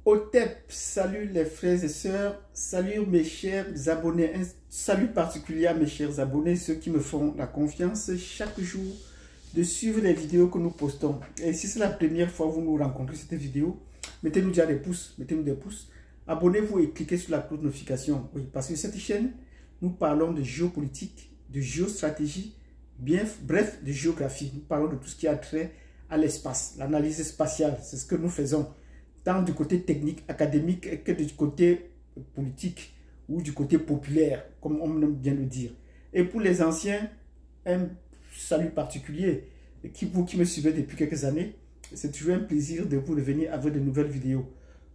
Otep, salut les frères et sœurs, salut mes chers abonnés, un salut particulier à mes chers abonnés, ceux qui me font la confiance chaque jour de suivre les vidéos que nous postons. Et si c'est la première fois que vous nous rencontrez cette vidéo, mettez-nous déjà des pouces, abonnez-vous et cliquez sur la cloche de notification. Oui, parce que cette chaîne, nous parlons de géopolitique, de géostratégie, bref, de géographie. Nous parlons de tout ce qui a trait à l'espace, l'analyse spatiale, c'est ce que nous faisons. Tant du côté technique, académique, que du côté politique ou du côté populaire, comme on aime bien le dire. Et pour les anciens, un salut particulier. Vous qui me suivez depuis quelques années, c'est toujours un plaisir de vous revenir avec de nouvelles vidéos.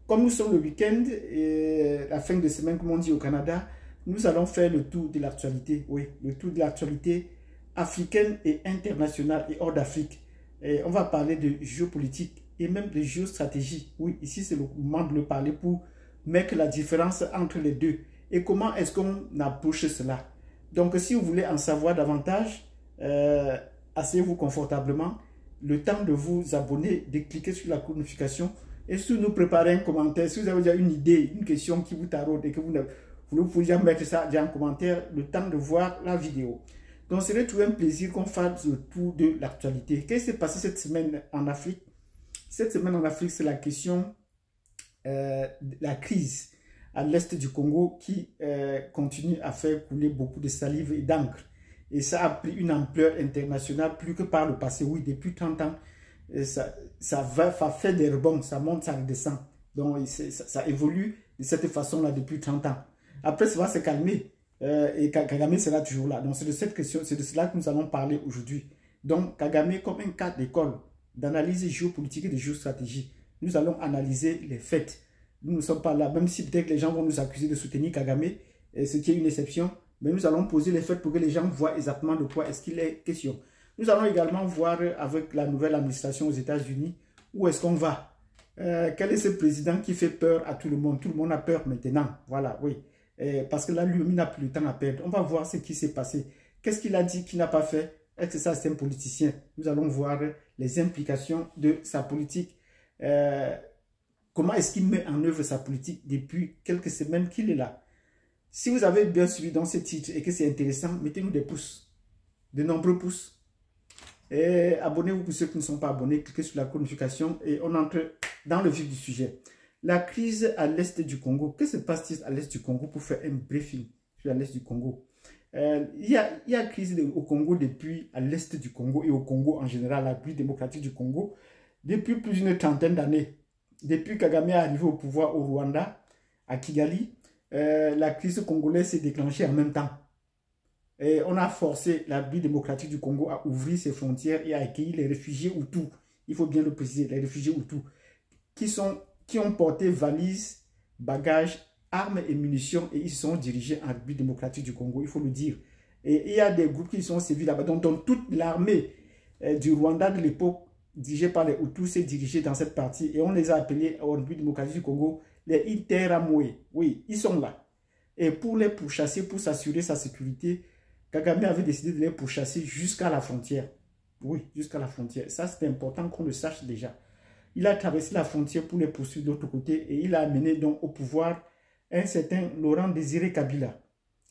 Comme nous sommes le week-end et la fin de semaine, comme on dit au Canada, nous allons faire le tour de l'actualité. Oui, le tour de l'actualité africaine et internationale et hors d'Afrique. On va parler de géopolitique et même de géostratégie. Oui, ici c'est le moment de le parler pour mettre la différence entre les deux. Et comment est-ce qu'on approche cela? Donc si vous voulez en savoir davantage, asseyez-vous confortablement, le temps de vous abonner, de cliquer sur la cloche de notification et si nous préparez un commentaire, si vous avez déjà une idée, une question qui vous taraude et que vous pouvez déjà mettre ça déjà en commentaire, le temps de voir la vidéo. Donc c'est toujours un plaisir qu'on fasse le tour de l'actualité. Qu'est-ce qui s'est passé cette semaine en Afrique? Cette semaine en Afrique, c'est la question de la crise à l'est du Congo qui continue à faire couler beaucoup de salive et d'encre. Et ça a pris une ampleur internationale plus que par le passé. Oui, depuis 30 ans, ça fait des rebonds, ça monte, ça redescend. Donc ça évolue de cette façon-là depuis 30 ans. Après, ça va se calmer et Kagame sera toujours là. Donc c'est de cette question, c'est de cela que nous allons parler aujourd'hui. Donc Kagame comme un cadre d'école d'analyse géopolitique et de géostratégie. Nous allons analyser les faits. Nous ne sommes pas là, même si peut-être les gens vont nous accuser de soutenir Kagame, ce qui est une exception, mais nous allons poser les faits pour que les gens voient exactement de quoi est-ce qu'il est question. Nous allons également voir avec la nouvelle administration aux États-Unis où est-ce qu'on va. Quel est ce président qui fait peur à tout le monde? Tout le monde a peur maintenant. Voilà, oui. Parce que là, lui, il n'a plus le temps à perdre. On va voir ce qui s'est passé. Qu'est-ce qu'il a dit qu'il n'a pas fait? Est-ce que ça, c'est un politicien? Nous allons voir les implications de sa politique. Comment est-ce qu'il met en œuvre sa politique depuis quelques semaines qu'il est là? Si vous avez bien suivi dans ce titre et que c'est intéressant, mettez-nous des pouces, de nombreux pouces. Et abonnez-vous pour ceux qui ne sont pas abonnés, cliquez sur la cloche de notification et on entre dans le vif du sujet. La crise à l'est du Congo. Que se passe-t-il à l'est du Congo pour faire un briefing sur l'est du Congo? Il y a crise au Congo depuis à l'est du Congo et au Congo en général, la République démocratique du Congo, depuis plus d'une trentaine d'années. Depuis Kagame est arrivé au pouvoir au Rwanda, à Kigali, la crise congolaise s'est déclenchée en même temps. Et on a forcé la République démocratique du Congo à ouvrir ses frontières et à accueillir les réfugiés Hutus. Il faut bien le préciser, les réfugiés Hutus, qui ont porté valises, bagages, armes et munitions et ils sont dirigés en République démocratique du Congo, il faut le dire. Et il y a des groupes qui sont sévis là-bas. Donc toute l'armée du Rwanda de l'époque, dirigée par les Hutus, s'est dirigée dans cette partie. Et on les a appelés en République démocratique du Congo les Interahamwe. Oui, ils sont là. Et pour les pourchasser, pour s'assurer sa sécurité, Kagame avait décidé de les pourchasser jusqu'à la frontière. Oui, jusqu'à la frontière. Ça, c'est important qu'on le sache déjà. Il a traversé la frontière pour les poursuivre de l'autre côté et il a amené donc au pouvoir un certain Laurent Désiré Kabila.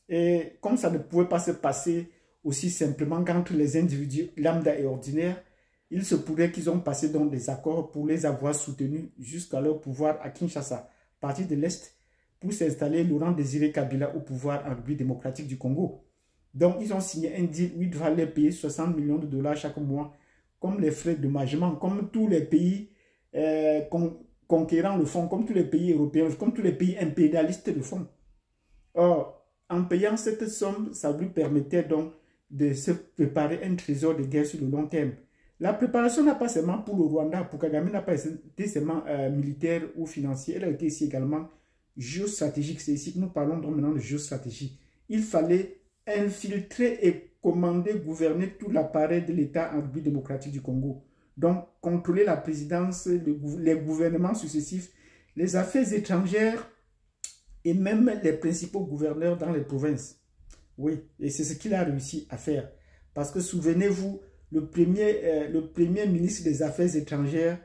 Et comme ça ne pouvait pas se passer aussi simplement qu'entre les individus lambda et ordinaires, il se pourrait qu'ils ont passé donc des accords pour les avoir soutenus jusqu'à leur pouvoir à Kinshasa, partie de l'Est, pour s'installer Laurent Désiré Kabila au pouvoir en République démocratique du Congo. Donc ils ont signé un deal où il va les payer 60 millions de dollars chaque mois, comme les frais de dommagement, comme tous les pays conquérant le fond, comme tous les pays européens, comme tous les pays impérialistes le font. Or, en payant cette somme, ça lui permettait donc de se préparer un trésor de guerre sur le long terme. La préparation n'a pas seulement pour le Rwanda, pour Kagame n'a pas été seulement militaire ou financier, elle a été ici également géostratégique. C'est ici que nous parlons donc maintenant de géostratégie. Il fallait infiltrer et commander, gouverner tout l'appareil de l'État en République démocratique du Congo. Donc, contrôler la présidence, les gouvernements successifs, les affaires étrangères et même les principaux gouverneurs dans les provinces. Oui, et c'est ce qu'il a réussi à faire. Parce que souvenez-vous, le premier ministre des Affaires étrangères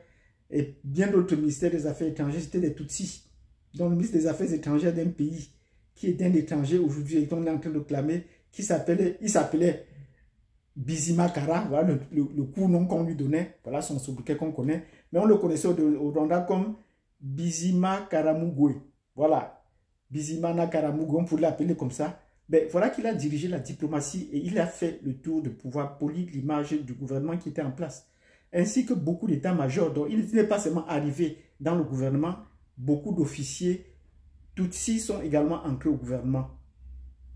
et bien d'autres ministères des Affaires étrangères, c'était des Tutsis. Donc le ministre des Affaires étrangères d'un pays qui est un étranger aujourd'hui, et on est en train de clamer, il s'appelait Bizima Kara, voilà le court nom qu'on lui donnait, voilà son sobriquet qu'on connaît, mais on le connaissait au Rwanda comme Bizima Karamugwe. Voilà, Bizimana Karamugwe, on pourrait l'appeler comme ça. Ben, voilà qu'il a dirigé la diplomatie et il a fait le tour de pouvoir polir l'image du gouvernement qui était en place. Ainsi que beaucoup d'états-majors. Donc, il n'est pas seulement arrivé dans le gouvernement, beaucoup d'officiers Tutsis sont également entrés au gouvernement.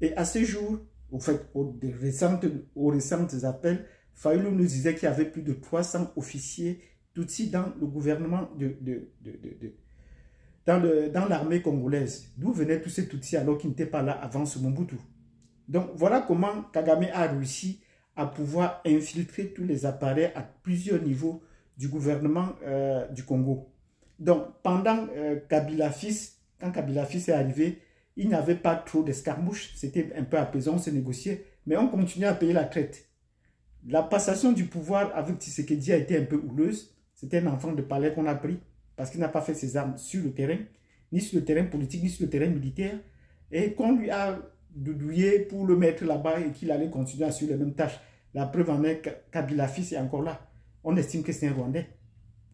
Et à ce jour, au fait, aux récents appels, Fayulu nous disait qu'il y avait plus de 300 officiers Tutsis dans le gouvernement dans l'armée congolaise. D'où venaient tous ces Tutsis alors qu'ils n'étaient pas là avant ce Mobutu. Donc voilà comment Kagame a réussi à pouvoir infiltrer tous les appareils à plusieurs niveaux du gouvernement du Congo. Donc pendant Kabila fils, quand Kabila fils est arrivé, il n'y avait pas trop d'escarmouches, c'était un peu apaisant, on se négociait, mais on continuait à payer la traite. La passation du pouvoir avec Tshisekedi a été un peu houleuse. C'était un enfant de palais qu'on a pris parce qu'il n'a pas fait ses armes sur le terrain, ni sur le terrain politique, ni sur le terrain militaire. Et qu'on lui a doudouillé pour le mettre là-bas et qu'il allait continuer à suivre les mêmes tâches. La preuve en est que Kabila fils est encore là. On estime que c'est un Rwandais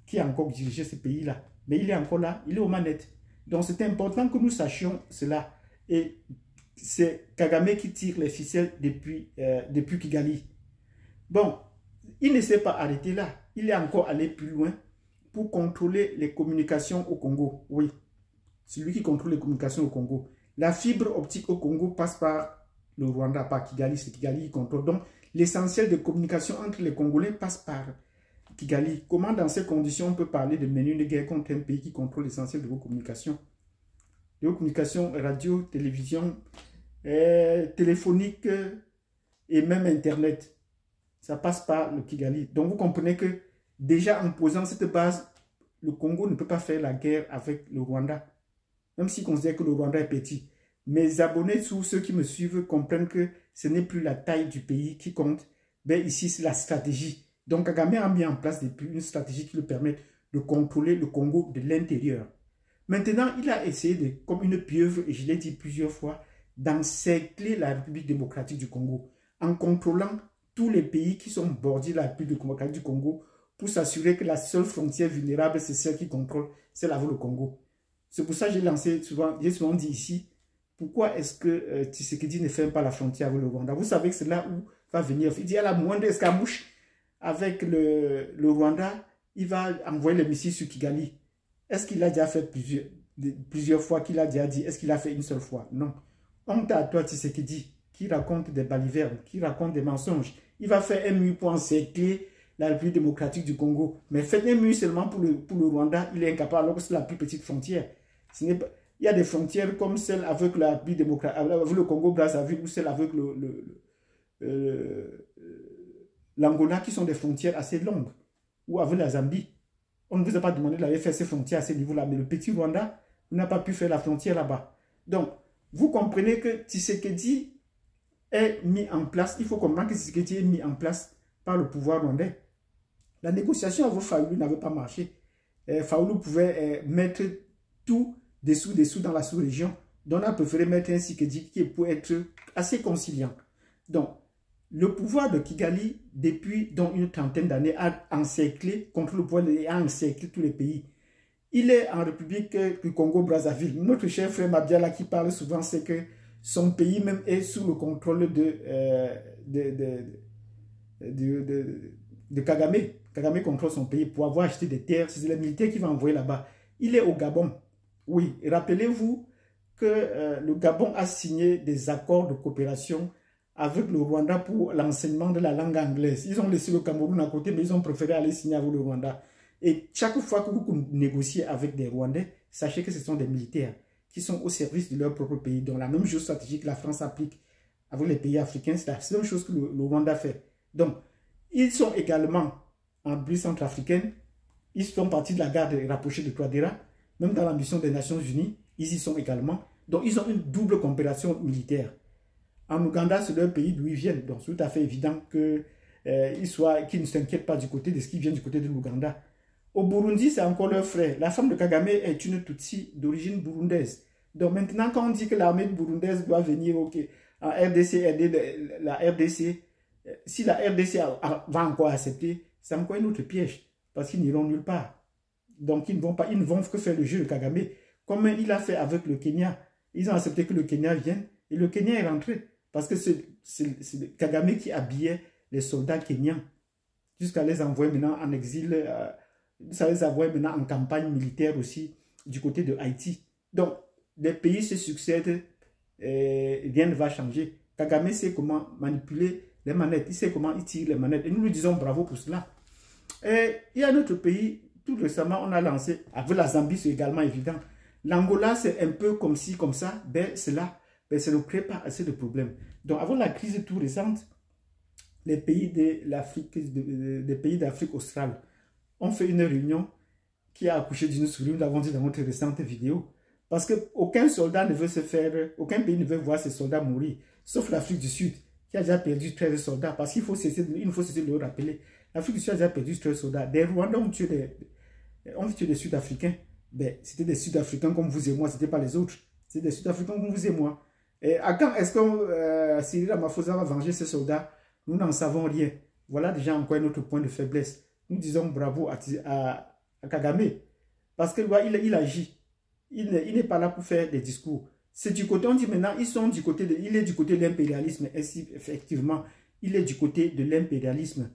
qui a encore dirigé ce pays-là. Mais il est encore là, il est aux manettes. Donc c'est important que nous sachions cela. Et c'est Kagame qui tire les ficelles depuis Kigali. Bon, il ne s'est pas arrêté là. Il est encore allé plus loin pour contrôler les communications au Congo. Oui, c'est lui qui contrôle les communications au Congo. La fibre optique au Congo passe par le Rwanda, par Kigali. C'est Kigali qui contrôle. Donc, l'essentiel des communications entre les Congolais passe par Kigali. Comment, dans ces conditions, on peut parler de menu de guerre contre un pays qui contrôle l'essentiel de vos communications? De vos communications radio, télévision, téléphonique et même Internet. Ça passe par le Kigali. Donc, vous comprenez que déjà en posant cette base, le Congo ne peut pas faire la guerre avec le Rwanda. Même s'il considère que le Rwanda est petit. Mes abonnés, tous ceux qui me suivent, comprennent que ce n'est plus la taille du pays qui compte. Mais ici, c'est la stratégie. Donc, Kagame a mis en place depuis une stratégie qui lui permet de contrôler le Congo de l'intérieur. Maintenant, il a essayé, comme une pieuvre, et je l'ai dit plusieurs fois, d'encercler la République démocratique du Congo en contrôlant tous les pays qui sont bordés la République démocratique du Congo pour s'assurer que la seule frontière vulnérable, c'est celle qui contrôle, c'est avec le Congo. C'est pour ça que j'ai souvent dit ici, pourquoi est-ce que Tshisekedi ne ferme pas la frontière avec le Rwanda? Vous savez que c'est là où va venir. Il dit à la moindre escarmouche avec le Rwanda, il va envoyer les missiles sur Kigali. Est-ce qu'il a déjà fait plusieurs fois qu'il a déjà dit? Est-ce qu'il a fait une seule fois? Non. Honte à toi, Tshisekedi, qui raconte des balivernes, qui raconte des mensonges. Il va faire un mur pour encercler la République démocratique du Congo. Mais faites un mur seulement pour le Rwanda, il est incapable, alors que c'est la plus petite frontière. Il y a des frontières comme celle avec la République démocratique, avec le Congo-Brazzaville ou celle avec l'Angola, qui sont des frontières assez longues, ou avec la Zambie. On ne vous a pas demandé d'aller faire ces frontières à ce niveau-là, mais le petit Rwanda n'a pas pu faire la frontière là-bas. Donc, vous comprenez que Tshisekedi est mis en place, il faut comprendre que Tshisekedi est mis en place par le pouvoir rwandais. La négociation avec Fayulu n'avait pas marché. Fayulu pouvait mettre tout dessous dans la sous-région. Donc, on a préféré mettre un Tshisekedi qui peut être assez conciliant. Donc, le pouvoir de Kigali, depuis une trentaine d'années, a encerclé, contre le pouvoir, et a encerclé tous les pays. Il est en République du Congo-Brazzaville. Notre cher frère Mabdiala qui parle souvent, c'est que son pays même est sous le contrôle de Kagame. Kagame contrôle son pays pour avoir acheté des terres. C'est les militaires qui vont envoyer là-bas. Il est au Gabon. Oui, rappelez-vous que le Gabon a signé des accords de coopération avec le Rwanda pour l'enseignement de la langue anglaise. Ils ont laissé le Cameroun à côté, mais ils ont préféré aller signer avec le Rwanda. Et chaque fois que vous négociez avec des Rwandais, sachez que ce sont des militaires qui sont au service de leur propre pays. Donc la même chose stratégique que la France applique avec les pays africains, c'est la même chose que le Rwanda fait. Donc, ils sont également en République centrafricaine, ils font partie de la garde rapprochée de Touadéra, même dans la mission des Nations Unies, ils y sont également. Donc, ils ont une double coopération militaire. En Ouganda, c'est leur pays d'où ils viennent. Donc, c'est tout à fait évident qu'ils ne s'inquiètent pas du côté de ce qui vient du côté de l'Ouganda. Au Burundi, c'est encore leur frère. La femme de Kagame est une Tutsi d'origine burundaise. Donc maintenant, quand on dit que l'armée burundaise doit venir en RDC, aider la RDC, si la RDC va encore accepter, c'est encore un autre piège. Parce qu'ils n'iront nulle part. Donc ils ne vont que faire le jeu de Kagame. Comme il a fait avec le Kenya. Ils ont accepté que le Kenya vienne et le Kenya est rentré. Parce que c'est Kagame qui habillait les soldats kenyans. Jusqu'à les envoyer maintenant en exil, ça les envoie maintenant en campagne militaire aussi du côté de Haïti. Donc, les pays se succèdent, rien ne va changer. Kagame sait comment manipuler les manettes, il sait comment il tire les manettes. Et nous lui disons bravo pour cela. Et il y a notre pays, tout récemment, on a lancé, avec la Zambie, c'est également évident. L'Angola, c'est un peu comme ci, comme ça, ben c'est là. Ben, ça ne crée pas assez de problèmes. Donc, avant la crise tout récente, les pays des pays d'Afrique australe ont fait une réunion qui a accouché d'une souris, nous l'avons dit dans notre récente vidéo. Parce qu'aucun soldat ne veut se faire, aucun pays ne veut voir ses soldats mourir, sauf l'Afrique du Sud, qui a déjà perdu 13 soldats, parce qu'il faut cesser de le rappeler. L'Afrique du Sud a déjà perdu 13 soldats. Des Rwandais ont tué des Sud-Africains. Ben, c'était des Sud-Africains comme vous et moi, ce n'était pas les autres. C'était des Sud-Africains comme vous et moi. Et à quand est-ce que Cyril Ramaphosa va venger ses soldats? Nous n'en savons rien. Voilà déjà encore un autre point de faiblesse. Nous disons bravo à Kagame. Parce qu'il agit. Il n'est pas là pour faire des discours. C'est du côté, on dit maintenant, il est du côté de l'impérialisme. Effectivement, il est du côté de l'impérialisme.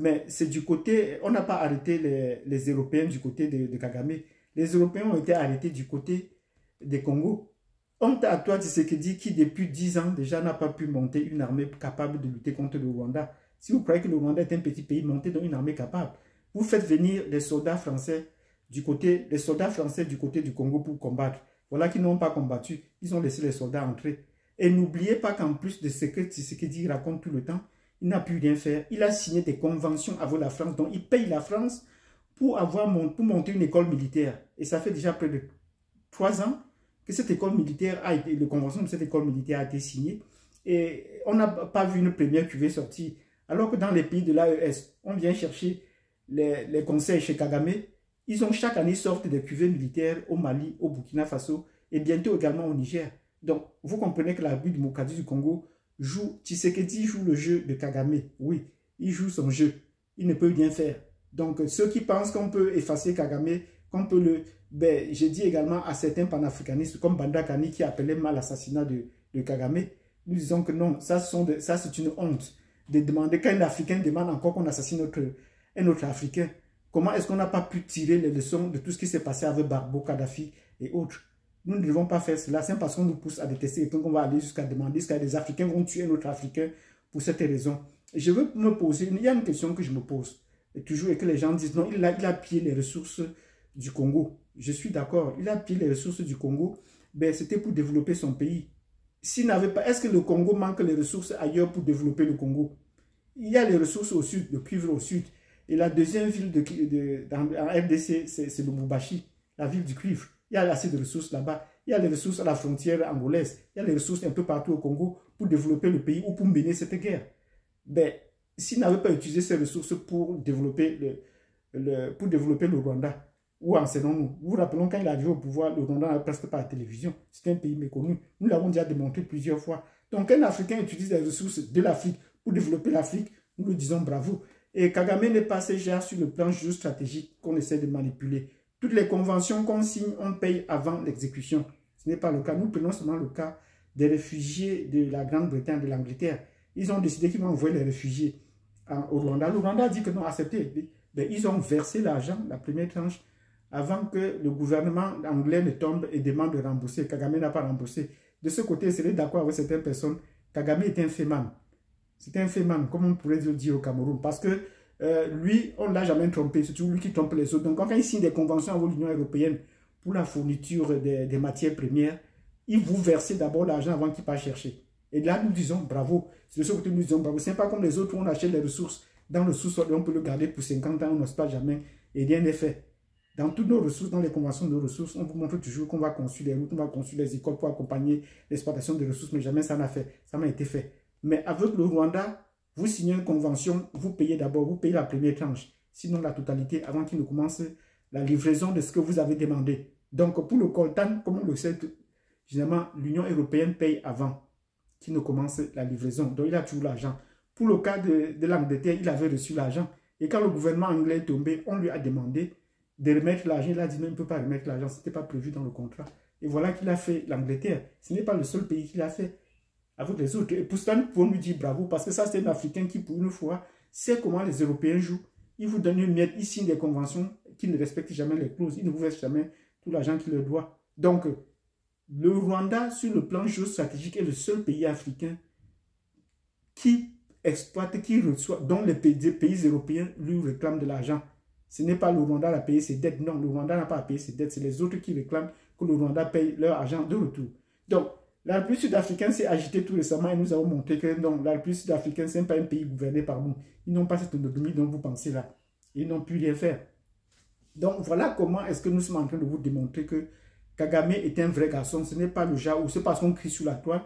Mais c'est du côté, on n'a pas arrêté les Européens du côté de Kagame. Les Européens ont été arrêtés du côté des Congo. Honte à toi, Tshisekedi, qui depuis 10 ans déjà n'a pas pu monter une armée capable de lutter contre le Rwanda. Si vous croyez que le Rwanda est un petit pays, montez dans une armée capable. Vous faites venir des soldats français du côté du Congo pour combattre. Voilà qu'ils n'ont pas combattu. Ils ont laissé les soldats entrer. Et n'oubliez pas qu'en plus de ce que Tshisekedi raconte tout le temps, il n'a pu rien faire. Il a signé des conventions avec la France, donc il paye la France pour monter une école militaire. Et ça fait déjà près de 3 ans que cette école militaire la convention de cette école militaire a été signée. Et on n'a pas vu une première cuvée sortir. Alors que dans les pays de l'AES, on vient chercher les conseils chez Kagame. Ils ont chaque année sorti des cuvées militaires au Mali, au Burkina Faso et bientôt également au Niger. Donc, vous comprenez que la République démocratique du Congo Tshisekedi joue le jeu de Kagame. Oui, il joue son jeu. Il ne peut rien faire. Donc, ceux qui pensent qu'on peut effacer Kagame, qu'on peut le... Ben, j'ai dit également à certains panafricanistes comme Banda Kani qui appelaient mal l'assassinat de Kagame. Nous disons que non, ça c'est une honte de demander, quand un Africain demande encore qu'on assassine un autre Africain. Comment est-ce qu'on n'a pas pu tirer les leçons de tout ce qui s'est passé avec Barbo, Kadhafi et autres? Nous ne devons pas faire cela. C'est parce qu'on nous pousse à détester quelqu'un qu'on va aller jusqu'à demander que des Africains vont tuer un autre Africain pour cette raison. Et je veux me poser, il y a une question que je me pose. Et toujours, et que les gens disent, non, il a pillé les ressources du Congo. Je suis d'accord, il a pillé les ressources du Congo. Ben, c'était pour développer son pays. S'il n'avait pas, est-ce que le Congo manque les ressources ailleurs pour développer le Congo? Il y a les ressources au sud, le cuivre au sud. Et la deuxième ville en RDC, c'est le Lubumbashi, la ville du cuivre. Il y a assez de ressources là-bas. Il y a les ressources à la frontière angolaise. Il y a les ressources un peu partout au Congo pour développer le pays ou pour mener cette guerre. Ben, s'il n'avait pas utilisé ces ressources pour développer le Rwanda, où enseignons-nous? Vous vous rappelez, quand il est arrivé au pouvoir, le Rwanda n'avait presque pas la télévision. C'était un pays méconnu. Nous l'avons déjà démontré plusieurs fois. Donc, un Africain utilise les ressources de l'Afrique pour développer l'Afrique, nous lui disons bravo. Et Kagame n'est pas assez gère sur le plan géostratégique qu'on essaie de manipuler. Toutes les conventions qu'on signe, on paye avant l'exécution. Ce n'est pas le cas. Nous prenons seulement le cas des réfugiés de la Grande-Bretagne, de l'Angleterre. Ils ont décidé qu'ils vont envoyer les réfugiés au Rwanda. Le Rwanda a dit que non, accepté. Mais ils ont versé l'argent, la première tranche, avant que le gouvernement anglais ne tombe et demande de rembourser. Kagame n'a pas remboursé. De ce côté, c'est d'accord avec certaines personnes. Kagame est un féman. C'est un féman, comme on pourrait dire au Cameroun. Parce que lui, on ne l'a jamais trompé. C'est toujours lui qui trompe les autres. Donc, quand il signe des conventions avec l'Union européenne pour la fourniture des matières premières, il vous verse d'abord l'argent avant qu'il parte chercher. Et là, nous disons bravo. C'est de ce côté nous disons bravo. Ce n'est pas comme les autres où on achète les ressources dans le sous-sol et on peut le garder pour 50 ans, on n'ose pas jamais et rien n'est fait. Dans toutes nos ressources, dans les conventions de nos ressources, on vous montre toujours qu'on va construire les routes, on va construire les écoles pour accompagner l'exploitation des ressources, mais jamais ça n'a été fait. Mais avec le Rwanda, vous signez une convention, vous payez d'abord, vous payez la première tranche. sinon la totalité, avant qu'il ne commence la livraison de ce que vous avez demandé. Donc, pour le coltan, comme on le sait, généralement, l'Union européenne paye avant qu'il ne commence la livraison. Donc, il a toujours l'argent. Pour le cas de l'Angleterre, il avait reçu l'argent. Et quand le gouvernement anglais est tombé, on lui a demandé de remettre l'argent. Il a dit non, il ne peut pas remettre l'argent, ce n'était pas prévu dans le contrat. Et voilà qu'il a fait l'Angleterre. Ce n'est pas le seul pays qu'il a fait avec les autres. Et pour cela, nous pouvons lui dire bravo, parce que ça, c'est un Africain qui, pour une fois, sait comment les Européens jouent. Il vous donne une miette, il signe des conventions qui ne respectent jamais les clauses. Il ne vous verse jamais tout l'argent qu'il leur doit. Donc, le Rwanda, sur le plan géostratégique, est le seul pays africain qui exploite, qui reçoit, dont les pays européens lui réclament de l'argent. Ce n'est pas le Rwanda qui a payé ses dettes. Non, le Rwanda n'a pas payé ses dettes. C'est les autres qui réclament que le Rwanda paye leur argent de retour. Donc, la République sud-africaine s'est agitée tout récemment et nous avons montré que non, la République sud-africaine, ce n'est pas un pays gouverné par nous. Ils n'ont pas cette autonomie dont vous pensez là. Ils n'ont pu rien faire. Donc, voilà comment est-ce que nous sommes en train de vous démontrer que Kagame est un vrai garçon. Ce n'est pas le genre où c'est parce qu'on crie sur la toile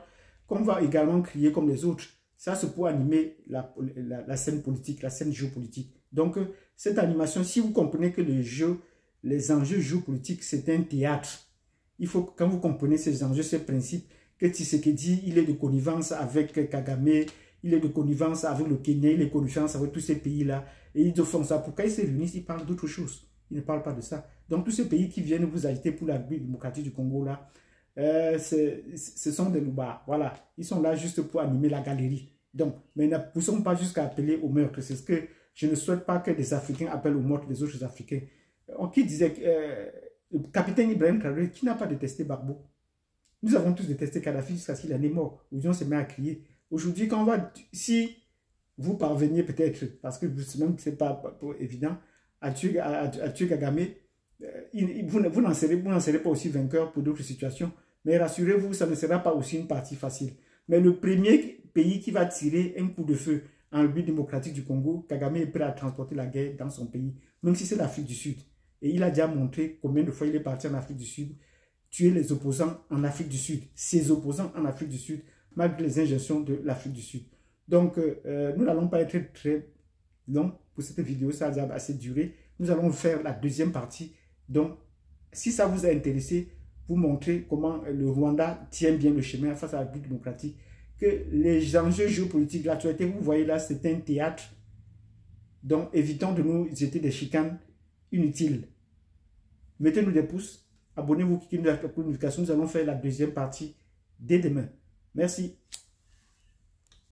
qu'on va également crier comme les autres. Ça, c'est pour animer la scène politique, la scène géopolitique. Donc, cette animation, si vous comprenez que les enjeux géopolitiques, c'est un théâtre, il faut, quand vous comprenez ces enjeux, ces principes, que Tshisekedi, il est de connivence avec Kagame, il est de connivence avec le Kenya, il est de connivence avec tous ces pays-là, et ils font ça. Pourquoi ils se réunissent? Ils parlent d'autre chose. Ils ne parlent pas de ça. Donc, tous ces pays qui viennent vous agiter pour la République démocratique du Congo, là, ce sont des loupards. Voilà. Ils sont là juste pour animer la galerie. Donc, mais ne poussons pas jusqu'à appeler au meurtre. C'est ce que je ne souhaite pas que des Africains appellent au meurtre des autres Africains. Qui disait, le capitaine Ibrahim Traoré, qui n'a pas détesté Gbagbo? Nous avons tous détesté Kadhafi jusqu'à ce qu'il en est mort. Aujourd'hui, on se met à crier. Aujourd'hui, quand on va, si vous parveniez peut-être, parce que même ce n'est pas évident, à tuer Kagame, vous n'en serez pas aussi vainqueur pour d'autres situations. Mais rassurez-vous, ça ne sera pas aussi une partie facile. Mais le premier pays qui va tirer un coup de feu en République démocratique du Congo, Kagame est prêt à transporter la guerre dans son pays, même si c'est l'Afrique du Sud. Et il a déjà montré combien de fois il est parti en Afrique du Sud, tuer les opposants en Afrique du Sud, ses opposants en Afrique du Sud, malgré les injonctions de l'Afrique du Sud. Donc, nous n'allons pas être très long pour cette vidéo, ça a déjà assez duré. Nous allons faire la deuxième partie. Donc, si ça vous a intéressé, vous montrer comment le Rwanda tient bien le chemin face à la République démocratique, que les enjeux géopolitiques, l'actualité, vous voyez là, c'est un théâtre. Donc, évitons de nous jeter des chicanes inutiles. Mettez-nous des pouces, abonnez-vous, cliquez sur la notification. Nous allons faire la deuxième partie dès demain. Merci.